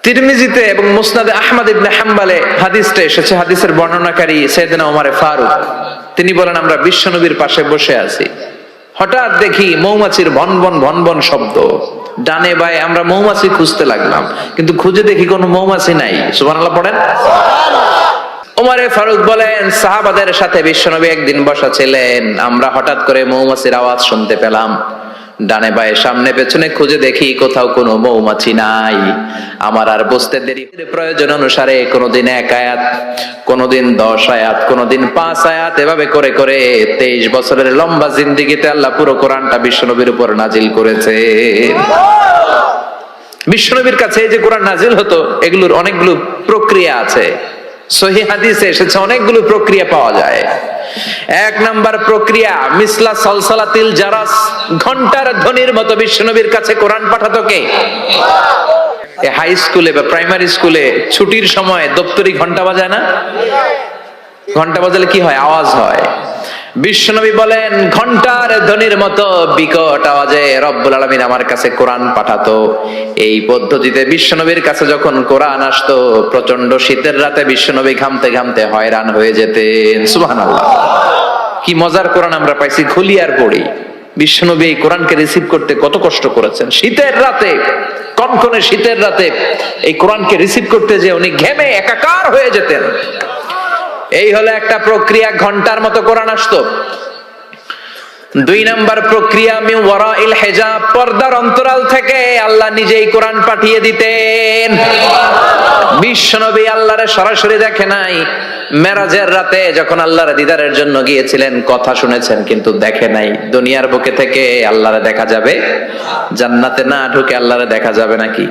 তিরমিজিতে এবং মুসনাদে আহমদ ইবনে হাম্বলে হাদিসটা এসেছে। হাদিসের বর্ণনাকারী সাইয়েদনা ওমর ফারুক, তিনি বলেন আমরা বিশ্বনবীর পাশে বসে আছি, হঠাৎ দেখি মৌমাছির ভনভন ভনভন শব্দ, ডানে বায়ে আমরা মৌমাছি খুঁজতে লাগলাম, কিন্তু খুঁজে দেখি কোনো মৌমাছি নাই। সুবহানাল্লাহ পড়েন। ওমরে ফারুক বলেন সাহাবাদের সাথে বিশ্বনবী একদিন বসা ছিলেন, আমরা হঠাৎ করে মৌমাছির আওয়াজ শুনতে পেলাম, ডানে বায়ে সামনে পেছনে খুঁজে দেখি কোথাও কোনো মৌমাছি নাই। আমার আর বুঝতে দেরি, প্রয়োজন অনুসারে কোনোদিন 1 আয়াত, কোনোদিন 10 আয়াত, কোনোদিন 5 আয়াত, এভাবে করে করে 23 বছরের লম্বা জিন্দেগিতে আল্লাহ পুরো কোরআনটা বিশ্বনবীর উপর নাজিল করেছে। বিশ্বনবীর কাছে এই যে কোরআন নাজিল হতো, এগুলোর অনেকগুলো প্রক্রিয়া আছে। সহিহ হাদিসে এসেছে অনেকগুলো প্রক্রিয়া পাওয়া যায়। 1 নাম্বার প্রক্রিয়া, মিসলা সলসলাতিল জারাস, ঘন্টার ধ্বনির মতো বিশ্বনবীর কাছে কোরআন পাঠাতো কে? হাই স্কুলে বা প্রাইমারি স্কুলে ছুটির সময় দপ্তরি ঘন্টা বাজায় না? ঘন্টা বাজালে কি হয়? আওয়াজ হয়। বিশ্বনবী বলেন ঘন্টার ধ্বনির মতো বিকট আওয়াজে রব্বুল আলামিন আমার কাছে কোরআন পাঠাতো। এই পদ্ধতিতে বিশ্বনবীর কাছে যখন কোরআন আসতো, প্রচন্ড শীতের রাতে বিশ্বনবী ঘামতে ঘামতে হয়রান হয়ে যেতেন। সুবহানাল্লাহ, কি মজার কোরআন আমরা পাইছি, খুলি আর পড়ি। বিশ্বনবী এই কোরআনকে রিসিভ করতে কত কষ্ট করেছেন, শীতের রাতে, কনকনে শীতের রাতে এই কোরআনকে রিসিভ করতে যে উনি ঘেমে একাকার হয়ে যেতেন। এই হলো একটা প্রক্রিয়া, ঘন্টার মতো কোরআন আসতো। 2 নাম্বার প্রক্রিয়া, মিন ওয়ারাইল হিজাব, পর্দার অন্তরাল থেকে আল্লাহ নিজেই কোরআন পাঠিয়ে দিতেন। বিশ্বনবী আল্লাহরে সরাসরি দেখে নাই, মেরাজের রাতে যখন আল্লাহর দিদারের জন্য গিয়েছিলেন, কথা শুনেছেন কিন্তু দেখে নাই। দুনিয়ার বুকে থেকে আল্লাহরে দেখা যাবে? জান্নাতে না ঢুকে আল্লাহরে দেখা যাবে নাকি?